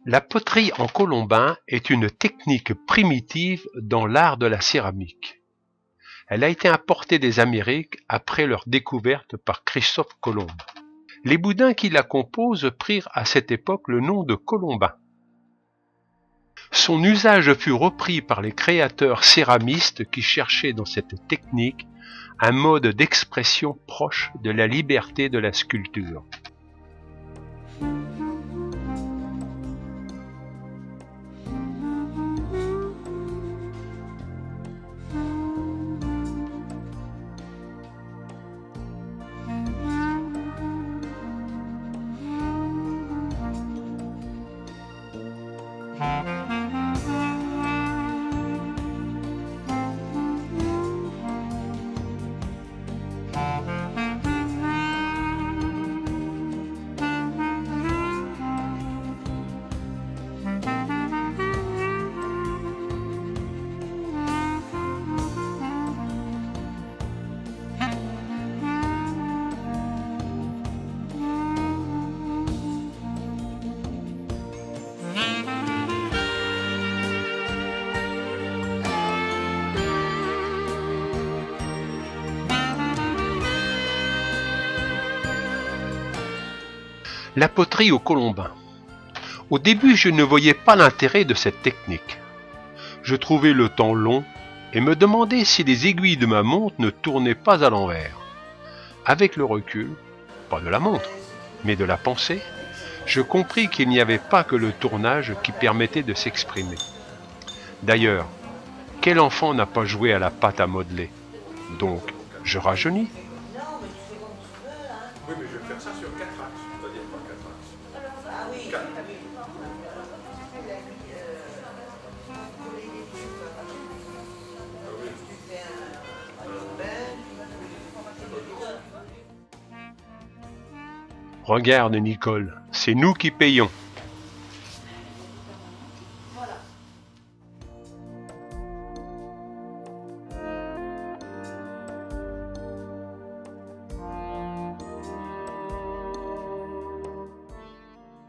La poterie en colombin est une technique primitive dans l'art de la céramique. Elle a été importée des Amériques après leur découverte par Christophe Colomb. Les boudins qui la composent prirent à cette époque le nom de colombin. Son usage fut repris par les créateurs céramistes qui cherchaient dans cette technique un mode d'expression proche de la liberté de la sculpture. La poterie au colombin. Au début, je ne voyais pas l'intérêt de cette technique. Je trouvais le temps long et me demandais si les aiguilles de ma montre ne tournaient pas à l'envers. Avec le recul, pas de la montre, mais de la pensée, je compris qu'il n'y avait pas que le tournage qui permettait de s'exprimer. D'ailleurs, quel enfant n'a pas joué à la pâte à modeler? Donc, je rajeunis. Oui, mais je vais faire ça sur 4 axes, c'est-à-dire pas 4 axes. Ah oui, 4. Regarde, Nicole, c'est nous qui payons.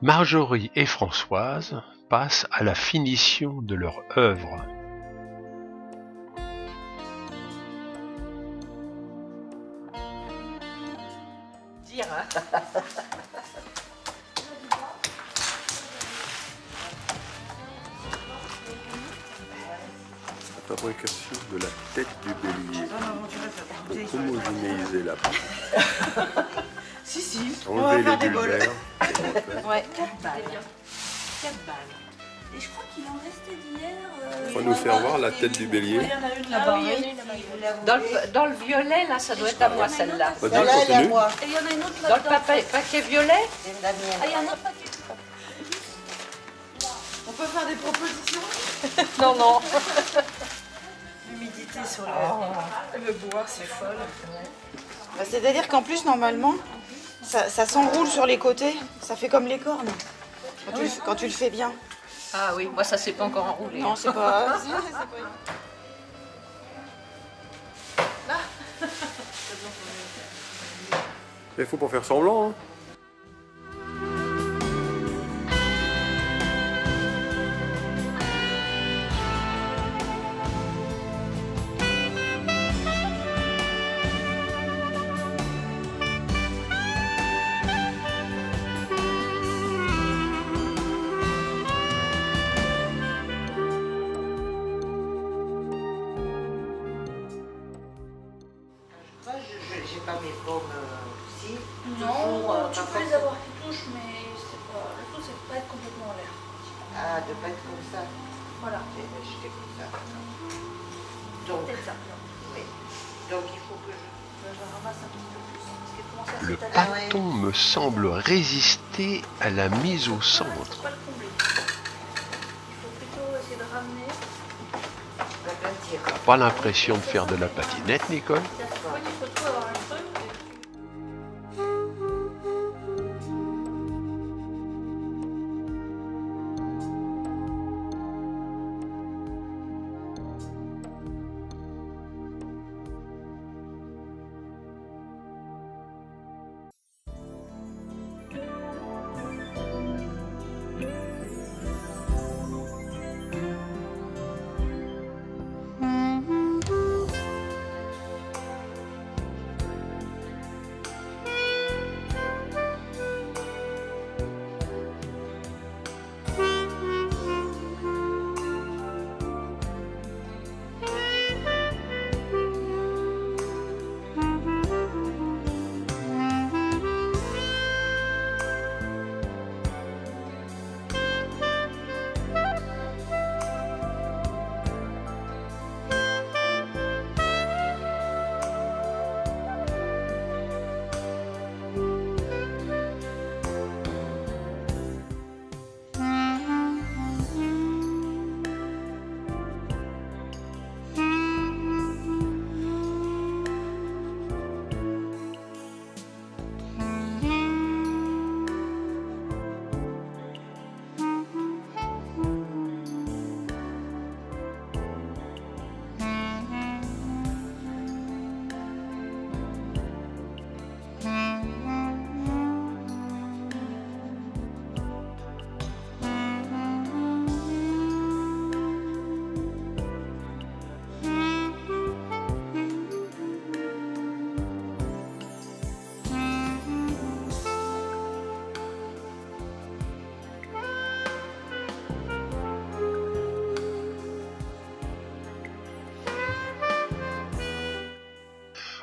Marjorie et Françoise passent à la finition de leur œuvre. La fabrication de la tête du bélier. Pour homogénéiser la pâte. Si, Enlever les bulles verts. Ouais, 4 balles. 4 balles. Et je crois qu'il en restait d'hier. Il faut nous faire voir la tête du bélier. Il y en a une là-bas. Dans le violet, là, ça doit être à moi, celle-là. Vas-y, continue. Et il y en a une autre Dans le là-dedans. paquet violet. Ah, il y en a un paquet. On peut faire des propositions? Non, non. L'humidité sur le bois, c'est folle. Bah, c'est-à-dire qu'en plus, normalement, ça s'enroule sur les côtés. Ça fait comme les cornes. Quand tu le fais bien. Ah oui, moi, ça s'est pas encore enroulé. Non, c'est pas... Il faut pas faire semblant. Hein. J'ai pas mes paumes aussi. Non, tu peux les avoir qui touchent, mais le tout c'est de pas être complètement en l'air. Ah, de pas être comme ça. Voilà. J'étais comme ça. Donc, Peut-être ça. oui. Donc il faut que Je ramasse un petit peu plus. Parce qu'elle commence à Le s'étaler. pâton me semble résister à la mise au Il centre. faut pas le combler. Il faut plutôt essayer de ramener. je peinture. T'as pas l'impression de faire de la patinette, Nicole? Il faut tout avoir un truc.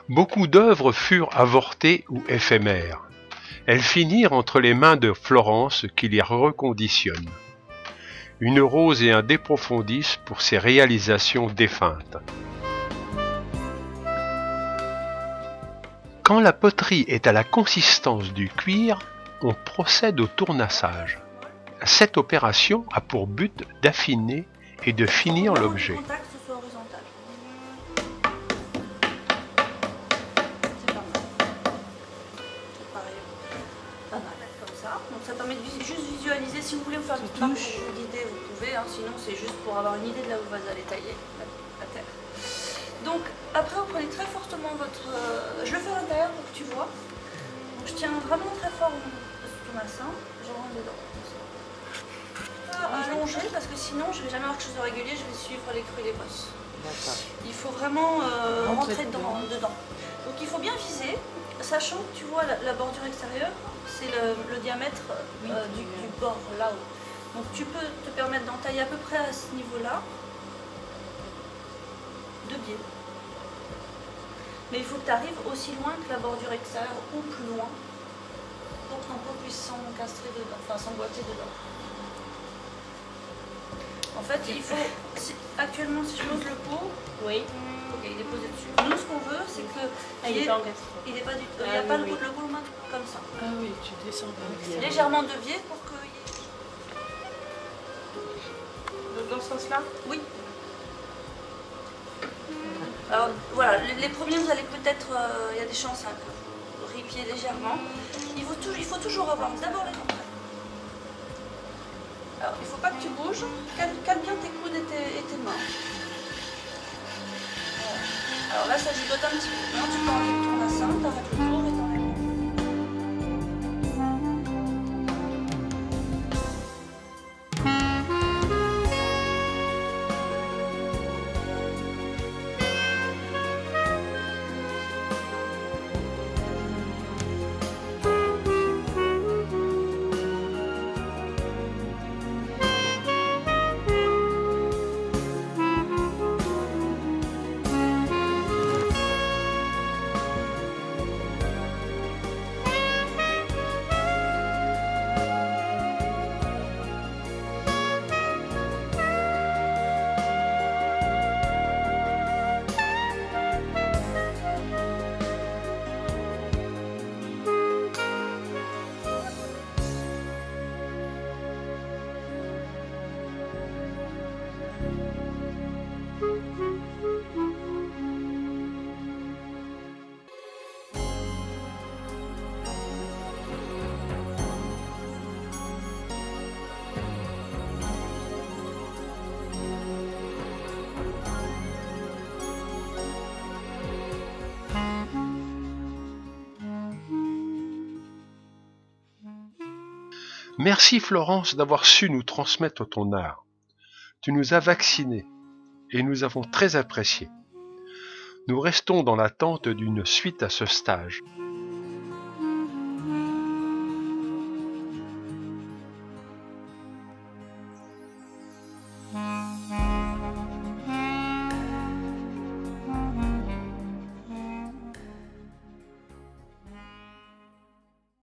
Beaucoup d'œuvres furent avortées ou éphémères. Elles finirent entre les mains de Florence qui les reconditionne. Une rose et un De Profundis pour ses réalisations défuntes. Quand la poterie est à la consistance du cuir, on procède au tournassage. Cette opération a pour but d'affiner et de finir l'objet. Le contact, ce soit horizontal. C'est pas mal. C'est pareil. Pas mal, comme ça. Donc ça permet de juste visualiser. Si vous voulez vous faire une petite marche d'idée, vous pouvez. Hein. Sinon, c'est juste pour avoir une idée de là où vous allez tailler la terre. Donc après, vous prenez très fortement votre... je le fais à l'intérieur pour que tu vois. Donc je tiens vraiment très fort ton bassin. Je rentre dedans. Allonger parce que sinon je vais jamais avoir quelque chose de régulier, je vais suivre les crues et les bosses. Il faut vraiment rentrer dedans. Donc il faut bien viser, sachant que tu vois la bordure extérieure, c'est le diamètre du bord là-haut. Donc tu peux te permettre d'entailler à peu près à ce niveau-là, de biais. Mais il faut que tu arrives aussi loin que la bordure extérieure ou plus loin pour que ton pot puisse s'encastrer dedans, enfin s'emboîter dedans. En fait, il faut, actuellement si je pose le pot, Oui. ok, il est posé dessus. Nous ce qu'on veut c'est que Il est pas encastré. il n'est pas du tout, il Ah, n'y a pas oui, le roulement comme ça. Ah oui, tu descends C'est légèrement dévié pour que... dans ce sens-là? Oui. Alors voilà, les premiers vous allez peut-être, il y a des chances hein, que vous ripiez légèrement. Il faut toujours avoir d'abord les entrailles. Alors il ne faut pas que tu bouges, cale bien tes coudes et tes mains. Voilà. Alors là ça gigote un petit peu. Maintenant tu peux enlever ton bassin, t'arrêtes le tour et t'enlèves. Merci Florence d'avoir su nous transmettre ton art. Tu nous as vaccinés et nous avons très apprécié. Nous restons dans l'attente d'une suite à ce stage.